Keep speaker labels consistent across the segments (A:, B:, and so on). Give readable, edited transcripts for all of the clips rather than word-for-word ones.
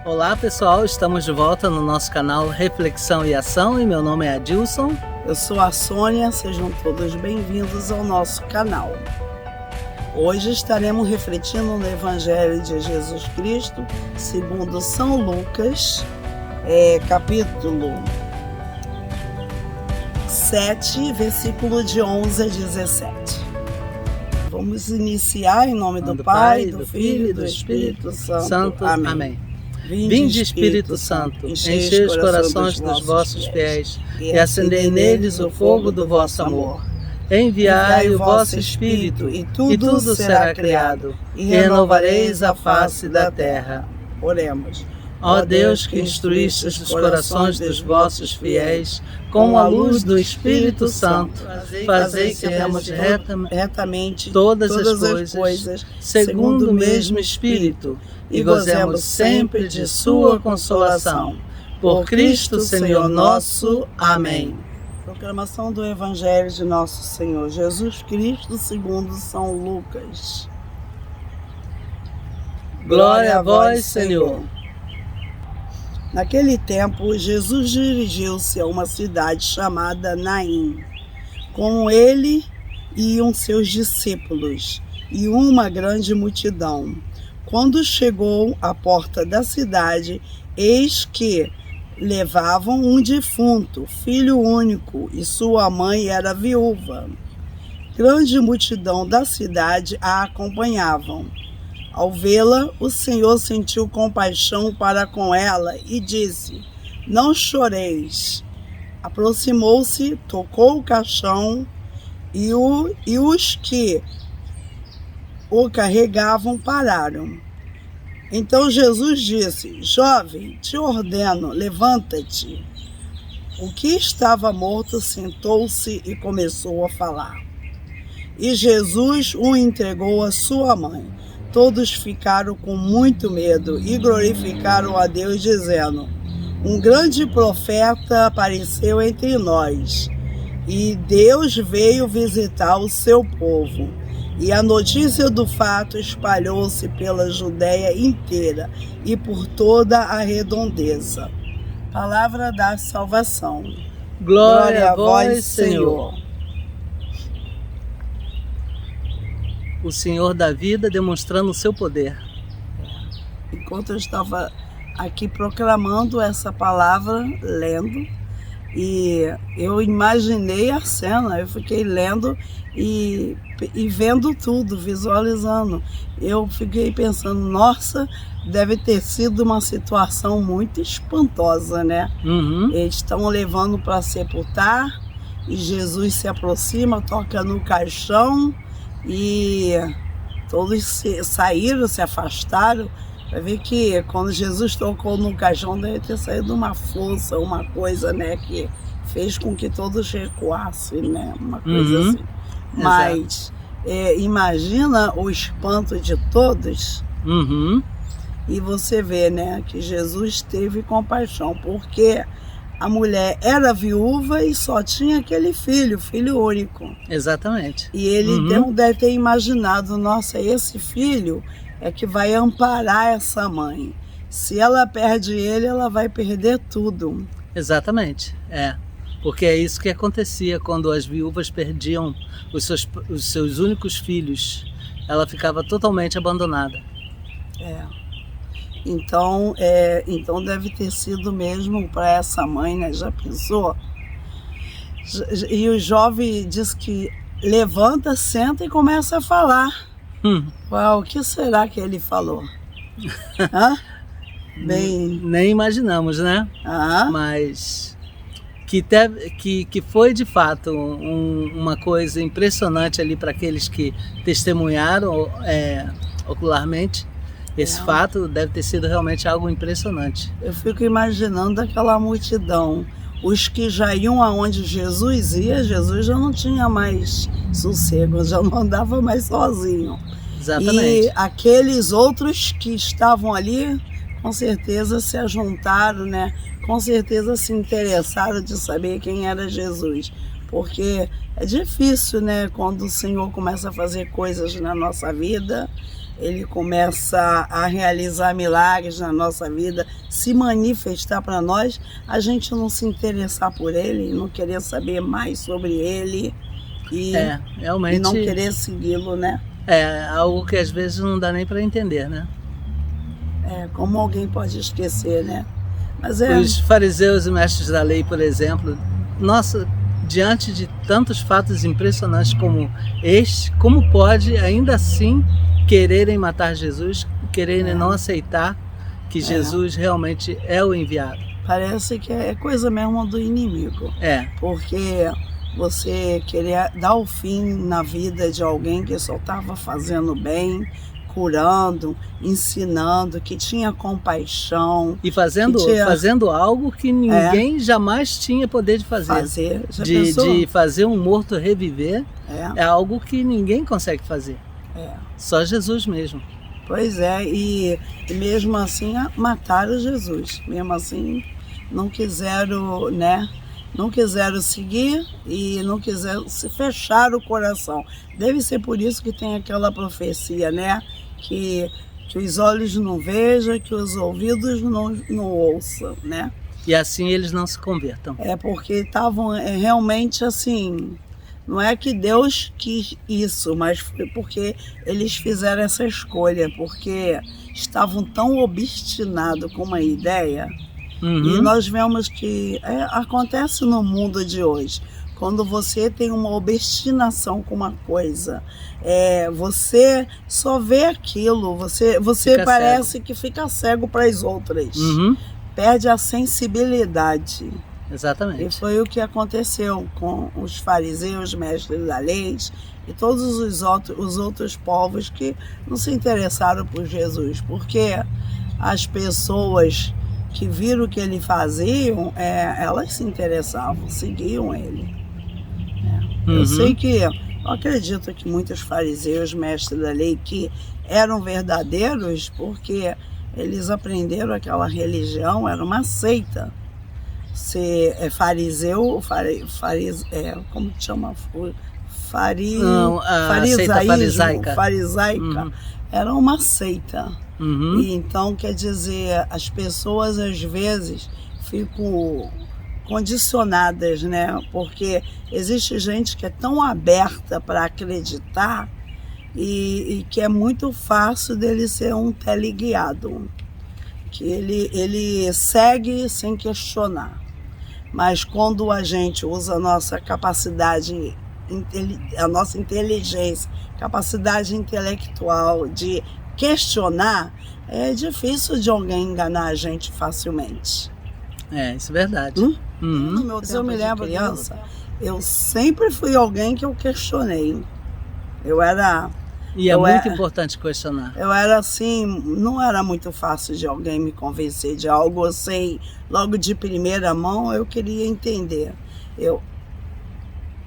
A: Olá pessoal, estamos de volta no nosso canal Reflexão e Ação e meu nome é Adilson.
B: Eu sou a Sônia, sejam todos bem-vindos ao nosso canal. Hoje estaremos refletindo no Evangelho de Jesus Cristo, segundo São Lucas, capítulo 7, versículo de 11 a 17. Vamos iniciar em nome do Pai, do Filho e do Espírito Santo. Amém.
A: Vinde, Espírito Santo, enchei os corações dos vossos fiéis e acendei neles o fogo do vosso amor. Enviai o vosso Espírito e tudo será criado e renovareis a face da terra.
B: Oremos.
A: Ó Deus, que instruístes os corações dos vossos fiéis com a luz do Espírito Santo, fazei que demos
B: retamente
A: todas as coisas segundo o mesmo Espírito e gozemos sempre de sua consolação. Por Cristo Senhor nosso. Amém.
B: Proclamação do Evangelho de nosso Senhor Jesus Cristo segundo São Lucas.
A: Glória a vós, Senhor.
B: Naquele tempo, Jesus dirigiu-se a uma cidade chamada Naim. Com ele iam seus discípulos e uma grande multidão. Quando chegou à porta da cidade, eis que levavam um defunto, filho único, e sua mãe era viúva. Grande multidão da cidade a acompanhavam. Ao vê-la, o Senhor sentiu compaixão para com ela e disse: Não choreis. Aproximou-se, tocou o caixão e os que o carregavam pararam. Então Jesus disse: Jovem, te ordeno, levanta-te. O que estava morto sentou-se e começou a falar. E Jesus o entregou à sua mãe. Todos ficaram com muito medo e glorificaram a Deus, dizendo: Um grande profeta apareceu entre nós, e Deus veio visitar o seu povo. E a notícia do fato espalhou-se pela Judéia inteira e por toda a redondeza. Palavra da salvação.
A: Glória a vós, Senhor. O Senhor da vida demonstrando o seu poder.
B: Enquanto eu estava aqui proclamando essa palavra, lendo, e eu imaginei a cena, eu fiquei lendo e vendo tudo, visualizando. Eu fiquei pensando, nossa, deve ter sido uma situação muito espantosa, né?
A: Uhum.
B: Eles estão levando para sepultar e Jesus se aproxima, toca no caixão e todos saíram, se afastaram. Vai ver que quando Jesus tocou no caixão deve ter saído uma força, uma coisa, né, que fez com que todos recuassem, né, uma coisa assim. Mas imagina o espanto de todos.
A: Uhum.
B: E você vê, né, que Jesus teve compaixão, porque a mulher era viúva e só tinha aquele filho único.
A: Exatamente.
B: E ele deve ter imaginado, nossa, esse filho é que vai amparar essa mãe. Se ela perde ele, ela vai perder tudo.
A: Exatamente, porque é isso que acontecia quando as viúvas perdiam os seus únicos filhos. Ela ficava totalmente abandonada.
B: Então deve ter sido mesmo para essa mãe, né? Já pensou? E o jovem diz que levanta, senta e começa a falar. Uau, o que será que ele falou?
A: Nem imaginamos, né? Mas que foi de fato uma coisa impressionante ali para aqueles que testemunharam ocularmente. Esse fato deve ter sido realmente algo impressionante.
B: Eu fico imaginando aquela multidão. Os que já iam aonde Jesus ia, Jesus já não tinha mais sossego, já não andava mais sozinho.
A: Exatamente.
B: E aqueles outros que estavam ali, com certeza se ajuntaram, né? Com certeza se interessaram de saber quem era Jesus. Porque é difícil, né? Quando o Senhor começa a fazer coisas na nossa vida, ele começa a realizar milagres na nossa vida, se manifestar para nós, a gente não se interessar por ele, não querer saber mais sobre ele e
A: realmente,
B: não querer segui-lo, né?
A: É algo que às vezes não dá nem para entender, né?
B: Como alguém pode esquecer, né? Mas
A: Os fariseus e mestres da lei, por exemplo, nossa, diante de tantos fatos impressionantes como este, como pode ainda assim quererem matar Jesus, quererem não aceitar que Jesus realmente é o enviado?
B: Parece que é coisa mesmo do inimigo. Porque você querer dar o fim na vida de alguém que só estava fazendo bem, curando, ensinando, que tinha compaixão.
A: E fazendo algo que ninguém jamais tinha poder de fazer. De fazer um morto reviver é algo que ninguém consegue fazer. Só Jesus mesmo.
B: Pois é, e mesmo assim mataram Jesus. Mesmo assim não quiseram, né? Não quiseram seguir e não quiseram se fechar o coração. Deve ser por isso que tem aquela profecia, né? Que os olhos não vejam, que os ouvidos não ouçam, né?
A: E assim eles não se convertam.
B: Porque estavam realmente assim, não é que Deus quis isso, mas foi porque eles fizeram essa escolha, porque estavam tão obstinados com uma ideia. E nós vemos que acontece no mundo de hoje. Quando você tem uma obstinação com uma coisa, você só vê aquilo, você parece cego. Que fica cego para as outras. Perde a sensibilidade.
A: Exatamente.
B: E foi o que aconteceu com os fariseus, mestres da lei, e todos os outros povos que não se interessaram por Jesus, porque as pessoas que viram o que ele fazia, elas se interessavam, seguiam ele. Eu sei que, eu acredito que muitos fariseus, mestres da lei, que eram verdadeiros, porque eles aprenderam aquela religião, era uma seita. Ser fariseu, como que chama? Farisaica. Era uma seita. E então, quer dizer, as pessoas às vezes ficam condicionadas, né? Porque existe gente que é tão aberta para acreditar e que é muito fácil dele ser um teleguiado, que ele segue sem questionar. Mas quando a gente usa a nossa capacidade, a nossa inteligência, capacidade intelectual de questionar, é difícil de alguém enganar a gente facilmente.
A: Isso é verdade.
B: No meu tempo, eu me lembro de criança, eu sempre fui alguém que eu questionei.
A: E muito importante questionar.
B: Eu era assim, não era muito fácil de alguém me convencer de algo, eu sei, logo de primeira mão eu queria entender.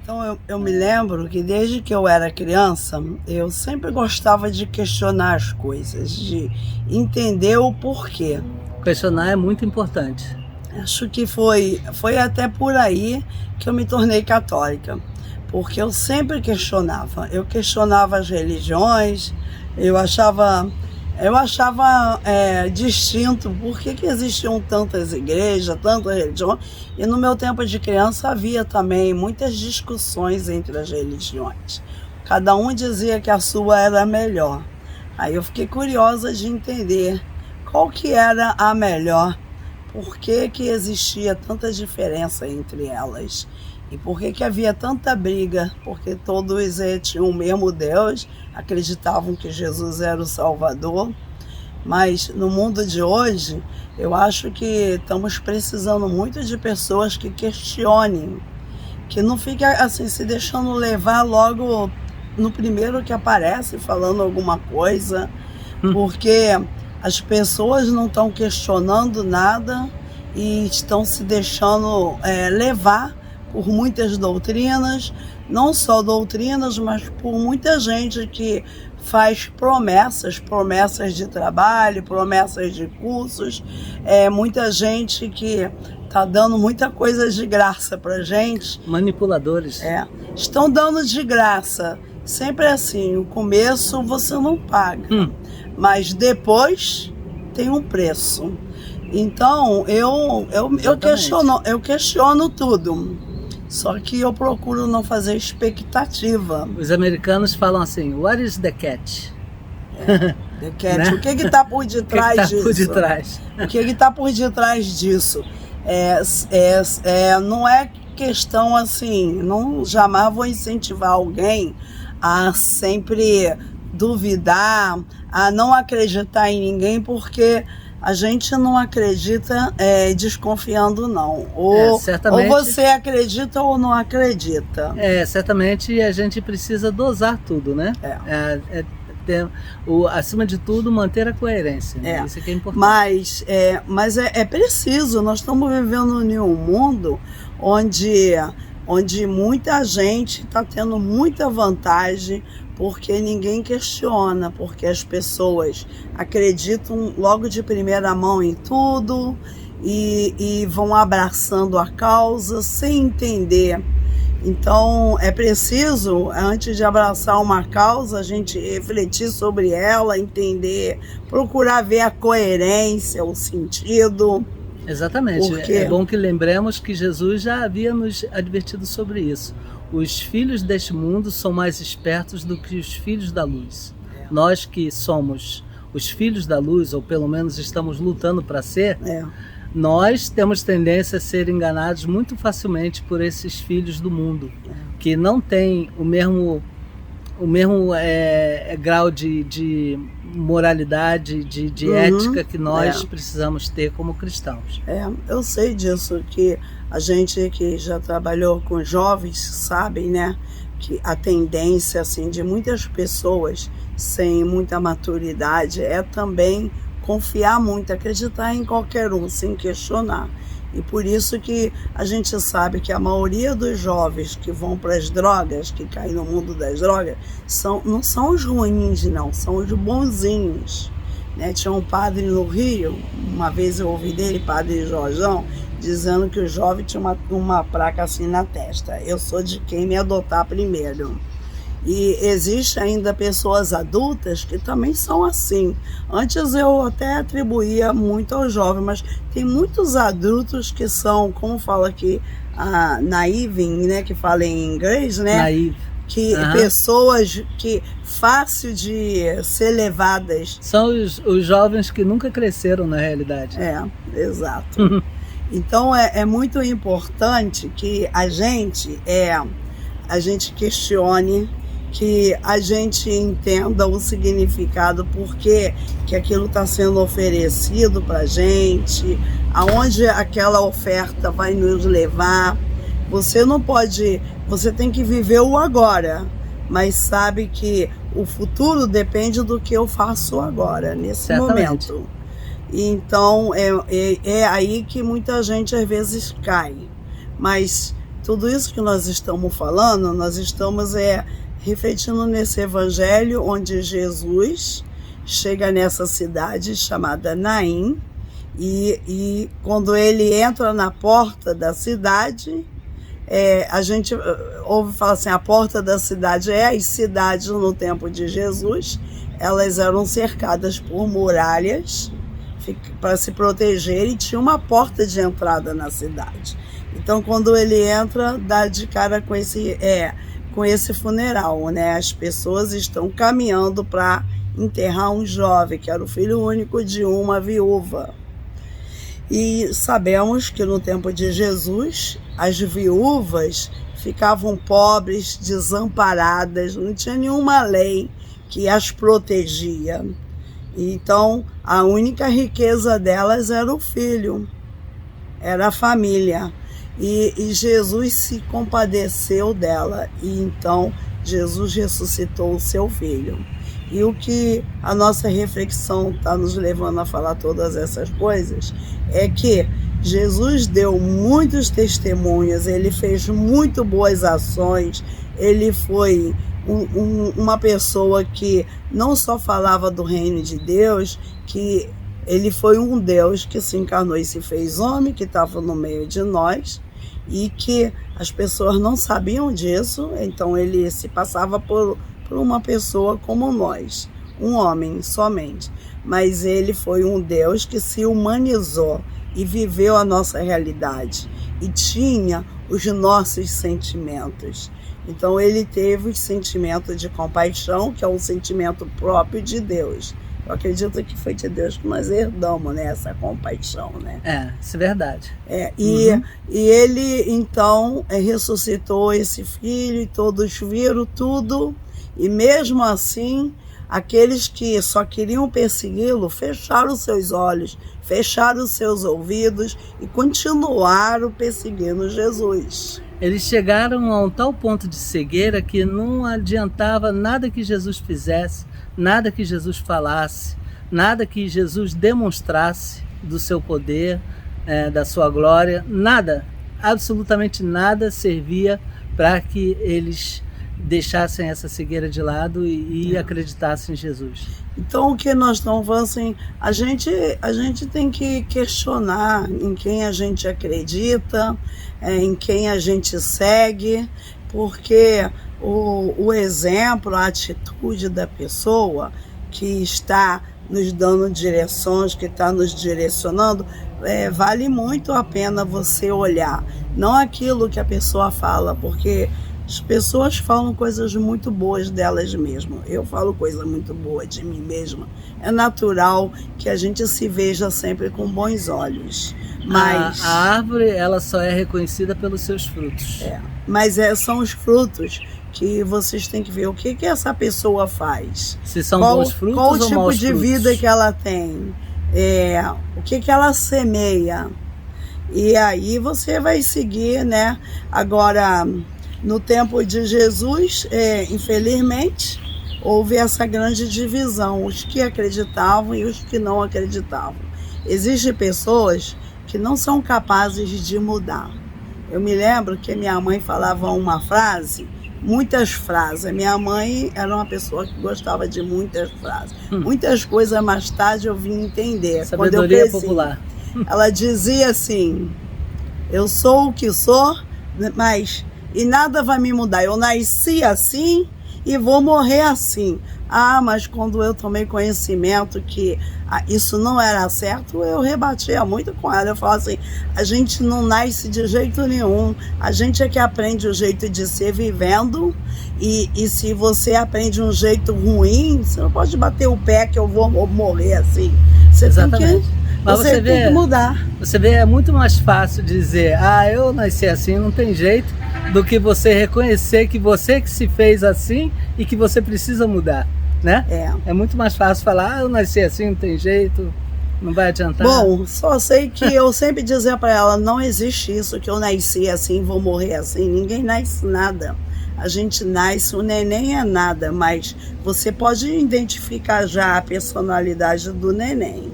B: Então eu me lembro que desde que eu era criança, eu sempre gostava de questionar as coisas, de entender o porquê.
A: Questionar é muito importante.
B: Acho que foi até por aí que eu me tornei católica, porque eu sempre questionava. Eu questionava as religiões, eu achava distinto por que existiam tantas igrejas, tantas religiões. E no meu tempo de criança havia também muitas discussões entre as religiões. Cada um dizia que a sua era melhor. Aí eu fiquei curiosa de entender qual que era a melhor, por que existia tanta diferença entre elas. E por que havia tanta briga? Porque todos tinham o mesmo Deus, acreditavam que Jesus era o Salvador. Mas no mundo de hoje, eu acho que estamos precisando muito de pessoas que questionem, que não fiquem assim, se deixando levar logo no primeiro que aparece, falando alguma coisa, porque as pessoas não estão questionando nada e estão se deixando levar por muitas doutrinas, não só doutrinas, mas por muita gente que faz promessas de trabalho, promessas de cursos, muita gente que está dando muita coisa de graça para gente.
A: Manipuladores.
B: Estão dando de graça. Sempre assim, o começo você não paga. mas depois tem um preço. Então, eu questiono tudo. Só que eu procuro não fazer expectativa.
A: Os americanos falam assim, what is the catch?
B: The catch. Né? O que está por detrás disso?
A: Por detrás?
B: O que está por detrás disso? Não é questão assim, jamais vou incentivar alguém a sempre duvidar, a não acreditar em ninguém, porque a gente não acredita desconfiando, não. Ou você acredita ou não acredita.
A: Certamente a gente precisa dosar tudo, né? Acima de tudo, manter a coerência. Né? Isso que é importante.
B: Mas é preciso. Nós estamos vivendo em um mundo onde muita gente está tendo muita vantagem, porque ninguém questiona, porque as pessoas acreditam logo de primeira mão em tudo e vão abraçando a causa sem entender. Então é preciso, antes de abraçar uma causa, a gente refletir sobre ela, entender, procurar ver a coerência, o sentido.
A: Exatamente. É bom que lembremos que Jesus já havia nos advertido sobre isso. Os filhos deste mundo são mais espertos do que os filhos da luz. Nós que somos os filhos da luz, ou pelo menos estamos lutando para ser, nós temos tendência a ser enganados muito facilmente por esses filhos do mundo, que não têm o mesmo grau de moralidade, de ética que nós precisamos ter como cristãos.
B: Eu sei disso, que a gente que já trabalhou com jovens sabe, né, que a tendência assim, de muitas pessoas sem muita maturidade é também confiar muito, acreditar em qualquer um, sem questionar. E por isso que a gente sabe que a maioria dos jovens que vão para as drogas, que caem no mundo das drogas, não são os ruins, não, são os bonzinhos. Né? Tinha um padre no Rio, uma vez eu ouvi dele, padre Jorjão, dizendo que o jovem tinha uma placa assim na testa: eu sou de quem me adotar primeiro. E existe ainda pessoas adultas que também são assim. Antes eu até atribuía muito ao jovem, mas tem muitos adultos que são, como fala aqui, naive, né, que fala em inglês, né?
A: Naive.
B: Que pessoas que fácil de ser levadas.
A: São os jovens que nunca cresceram na realidade.
B: Exato. Então é muito importante que a gente questione, que a gente entenda o significado, porque que aquilo está sendo oferecido para a gente, aonde aquela oferta vai nos levar. Você não pode, você tem que viver o agora, mas sabe que o futuro depende do que eu faço agora, nesse momento. Então é aí que muita gente às vezes cai. Mas tudo isso que nós estamos falando, nós estamos refletindo nesse evangelho onde Jesus chega nessa cidade chamada Naim, e quando ele entra na porta da cidade, a gente ouve falar assim, a porta da cidade as cidades no tempo de Jesus, elas eram cercadas por muralhas para se proteger, e tinha uma porta de entrada na cidade. Então quando ele entra, dá de cara com esse funeral, né? As pessoas estão caminhando para enterrar um jovem, que era o filho único de uma viúva. E sabemos que no tempo de Jesus, as viúvas ficavam pobres, desamparadas, não tinha nenhuma lei que as protegia. Então, a única riqueza delas era o filho, era a família. E Jesus se compadeceu dela, e então Jesus ressuscitou o seu filho. E o que a nossa reflexão está nos levando a falar todas essas coisas é que Jesus deu muitos testemunhos, ele fez muito boas ações, ele foi uma pessoa que não só falava do reino de Deus, que ele foi um Deus que se encarnou e se fez homem, que estava no meio de nós, e que as pessoas não sabiam disso, então ele se passava por uma pessoa como nós, um homem somente, mas ele foi um Deus que se humanizou e viveu a nossa realidade e tinha os nossos sentimentos. Então ele teve o sentimento de compaixão, que é um sentimento próprio de Deus. Eu acredito que foi de Deus que nós herdamos, né, essa compaixão, né?
A: Isso é verdade.
B: E ele, então, ressuscitou esse filho e todos viram tudo. E mesmo assim, aqueles que só queriam persegui-lo fecharam seus olhos, fecharam seus ouvidos e continuaram perseguindo Jesus.
A: Eles chegaram a um tal ponto de cegueira que não adiantava nada que Jesus fizesse, nada que Jesus falasse, nada que Jesus demonstrasse do seu poder, da sua glória, nada, absolutamente nada servia para que eles deixassem essa cegueira de lado e acreditassem em Jesus.
B: Então o que nós estamos falando assim, a gente tem que questionar em quem a gente acredita, em quem a gente segue, porque o exemplo, a atitude da pessoa que está nos dando direções, que está nos direcionando, vale muito a pena você olhar, não aquilo que a pessoa fala, porque as pessoas falam coisas muito boas delas mesmas. Eu falo coisa muito boa de mim mesma. É natural que a gente se veja sempre com bons olhos. Mas
A: a árvore, ela só é reconhecida pelos seus frutos.
B: Mas são os frutos que vocês têm que ver. O que essa pessoa faz?
A: Se são bons frutos ou maus frutos?
B: Qual o tipo de vida que ela tem? O que ela semeia? E aí você vai seguir, né? Agora, no tempo de Jesus, infelizmente, houve essa grande divisão, os que acreditavam e os que não acreditavam. Existem pessoas que não são capazes de mudar. Eu me lembro que minha mãe falava uma frase, muitas frases. Minha mãe era uma pessoa que gostava de muitas frases. Muitas coisas mais tarde eu vim entender.
A: Sabedoria
B: quando eu cresci,
A: popular.
B: Ela dizia assim, eu sou o que sou, mas... e nada vai me mudar. Eu nasci assim e vou morrer assim. Mas quando eu tomei conhecimento que isso não era certo, eu rebatia muito com ela. Eu falava assim, a gente não nasce de jeito nenhum. A gente é que aprende o jeito de ser vivendo. E se você aprende um jeito ruim, você não pode bater o pé que eu vou morrer assim.
A: Exatamente. Mas
B: você tem que mudar.
A: Você vê, é muito mais fácil dizer, eu nasci assim, não tem jeito, do que você reconhecer que você que se fez assim e que você precisa mudar, né? É muito mais fácil falar, eu nasci assim, não tem jeito, não vai adiantar.
B: Bom, só sei que eu sempre dizia para ela, não existe isso, que eu nasci assim, vou morrer assim. Ninguém nasce nada. A gente nasce, o neném é nada, mas você pode identificar já a personalidade do neném.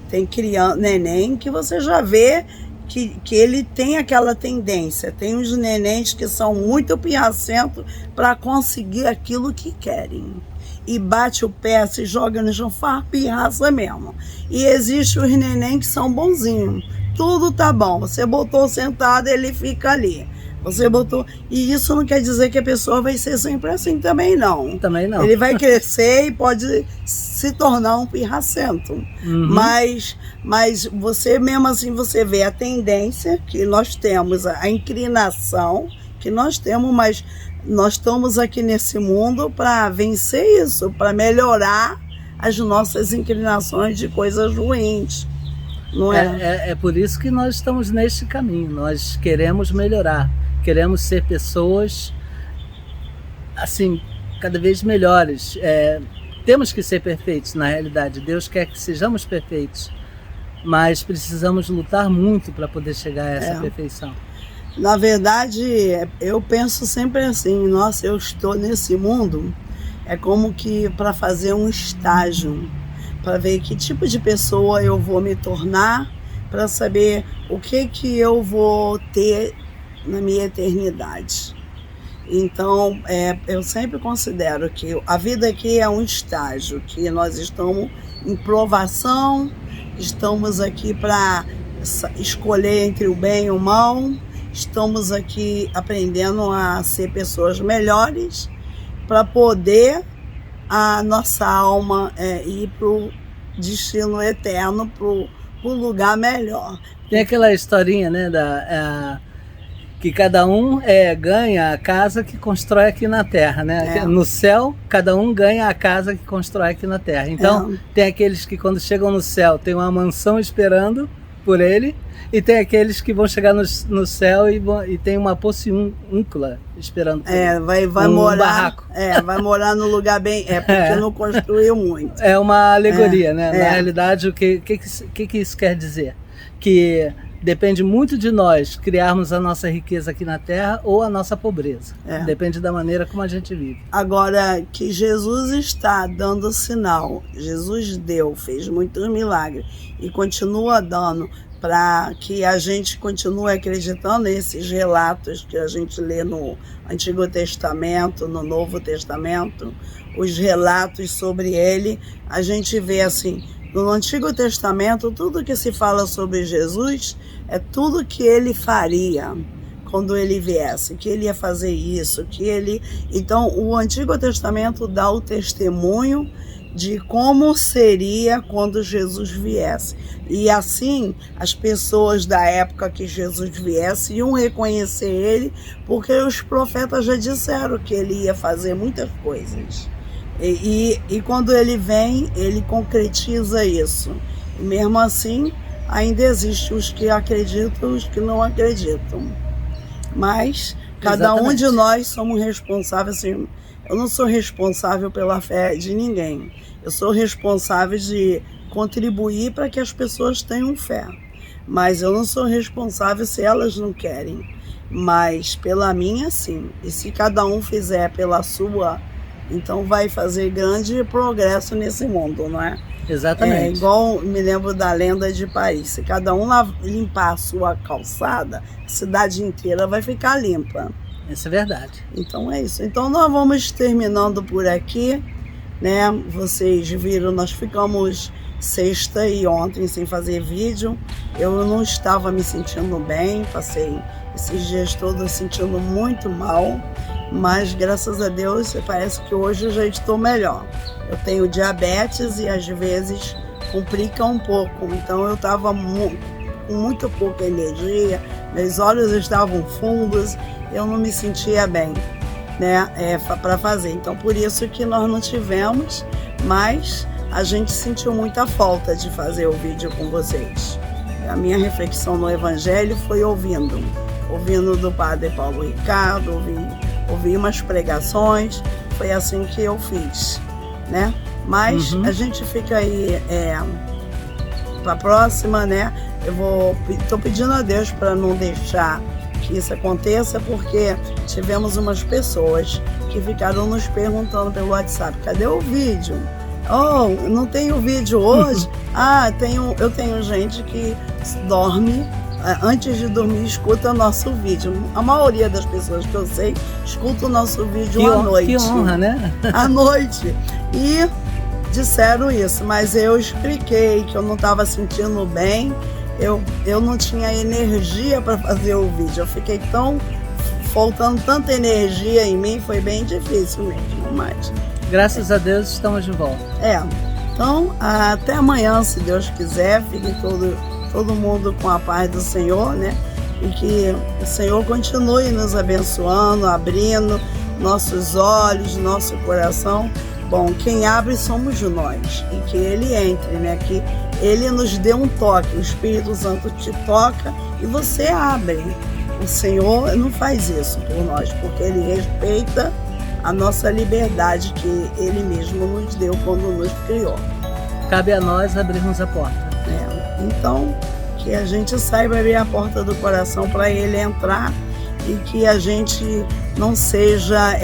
B: Tem neném que você já vê que ele tem aquela tendência. Tem uns nenéns que são muito pirracentos para conseguir aquilo que querem. E bate o pé, se joga no chão, faz pirraça mesmo. E existe os neném que são bonzinhos. Tudo tá bom. Você botou sentado, ele fica ali. Você botou... E isso não quer dizer que a pessoa vai ser sempre assim também, não.
A: Também não.
B: Ele vai crescer e pode se tornar um pirracento. Mas você mesmo assim, você vê a tendência que nós temos, a inclinação que nós temos, mas nós estamos aqui nesse mundo para vencer isso, para melhorar as nossas inclinações de coisas ruins. Não é?
A: É por isso que nós estamos neste caminho. Nós queremos melhorar. Queremos ser pessoas, assim, cada vez melhores. Temos que ser perfeitos, na realidade. Deus quer que sejamos perfeitos, mas precisamos lutar muito para poder chegar a essa perfeição.
B: Na verdade, eu penso sempre assim, nossa, eu estou nesse mundo, é como que para fazer um estágio, para ver que tipo de pessoa eu vou me tornar, para saber o que eu vou ter na minha eternidade. Então, eu sempre considero que a vida aqui é um estágio, que nós estamos em provação, estamos aqui para escolher entre o bem e o mal, estamos aqui aprendendo a ser pessoas melhores, para poder a nossa alma ir para o destino eterno, para o lugar melhor.
A: Tem aquela historinha, né, que cada um ganha a casa que constrói aqui na Terra, né? No céu, cada um ganha a casa que constrói aqui na Terra. Então, tem aqueles que quando chegam no céu tem uma mansão esperando por ele, e tem aqueles que vão chegar no céu e tem uma pociúncula esperando por ele.
B: Vai morar,
A: barraco.
B: Vai morar no lugar bem, porque não construiu muito.
A: É uma alegoria, né? Na realidade, o que isso quer dizer? Que depende muito de nós criarmos a nossa riqueza aqui na Terra ou a nossa pobreza. Depende da maneira como a gente vive.
B: Agora, que Jesus está dando sinal, Jesus fez muitos milagres e continua dando para que a gente continue acreditando nesses relatos que a gente lê no Antigo Testamento, no Novo Testamento, os relatos sobre ele. A gente vê assim, no Antigo Testamento, tudo que se fala sobre Jesus é tudo que ele faria quando ele viesse, que ele ia fazer isso, que ele... Então, o Antigo Testamento dá o testemunho de como seria quando Jesus viesse. E assim, as pessoas da época que Jesus viesse iam reconhecer ele, porque os profetas já disseram que ele ia fazer muitas coisas. E quando ele vem, ele concretiza isso. E mesmo assim, ainda existem os que acreditam e os que não acreditam. Mas cada um de nós somos responsáveis. Assim, eu não sou responsável pela fé de ninguém. Eu sou responsável de contribuir para que as pessoas tenham fé. Mas eu não sou responsável se elas não querem. Mas pela minha, sim. E se cada um fizer pela sua, então vai fazer grande progresso nesse mundo, não é?
A: Exatamente.
B: Igual me lembro da lenda de Paris. Se cada um limpar a sua calçada, a cidade inteira vai ficar limpa.
A: Isso é verdade.
B: Então é isso. Então nós vamos terminando por aqui, né? Vocês viram, nós ficamos sexta e ontem sem fazer vídeo. Eu não estava me sentindo bem, passei esses dias todos sentindo muito mal, mas graças a Deus parece que hoje eu já estou melhor. Eu tenho diabetes e às vezes complica um pouco, então eu estava com muito pouca energia, meus olhos estavam fundos, eu não me sentia bem, né, para fazer. Então por isso que nós não tivemos, mas a gente sentiu muita falta de fazer o vídeo com vocês. A minha reflexão no Evangelho foi ouvindo do Padre Paulo Ricardo, ouvi umas pregações, foi assim que eu fiz, né? Mas a gente fica aí para a próxima, né? Estou pedindo a Deus para não deixar que isso aconteça, porque tivemos umas pessoas que ficaram nos perguntando pelo WhatsApp: cadê o vídeo? Oh, não tem o vídeo hoje? Eu tenho gente que dorme, antes de dormir escuta nosso vídeo. A maioria das pessoas que eu sei escuta o nosso vídeo à noite.
A: Que honra, né?
B: À noite. E disseram isso, mas eu expliquei que eu não estava sentindo bem, eu não tinha energia para fazer o vídeo. Eu fiquei faltando tanta energia em mim, foi bem difícil mesmo, mas...
A: Graças a Deus estamos de volta.
B: Então, até amanhã, se Deus quiser. Fique todo mundo com a paz do Senhor, né? E que o Senhor continue nos abençoando, abrindo nossos olhos, nosso coração. Bom, quem abre somos nós. E que Ele entre, né? Que Ele nos dê um toque. O Espírito Santo te toca e você abre. O Senhor não faz isso por nós, porque Ele respeita a nossa liberdade que Ele mesmo nos deu quando nos criou.
A: Cabe a nós abrirmos a porta.
B: Então, que a gente saiba abrir a porta do coração para Ele entrar e que a gente não seja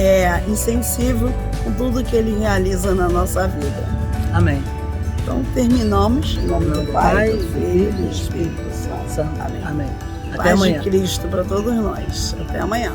B: insensível com tudo que Ele realiza na nossa vida.
A: Amém.
B: Então, terminamos em nome do Pai, do Filho e do Espírito Santo. Amém.
A: Amém. Até
B: Paz
A: amanhã.
B: de Cristo para todos nós. Até amanhã.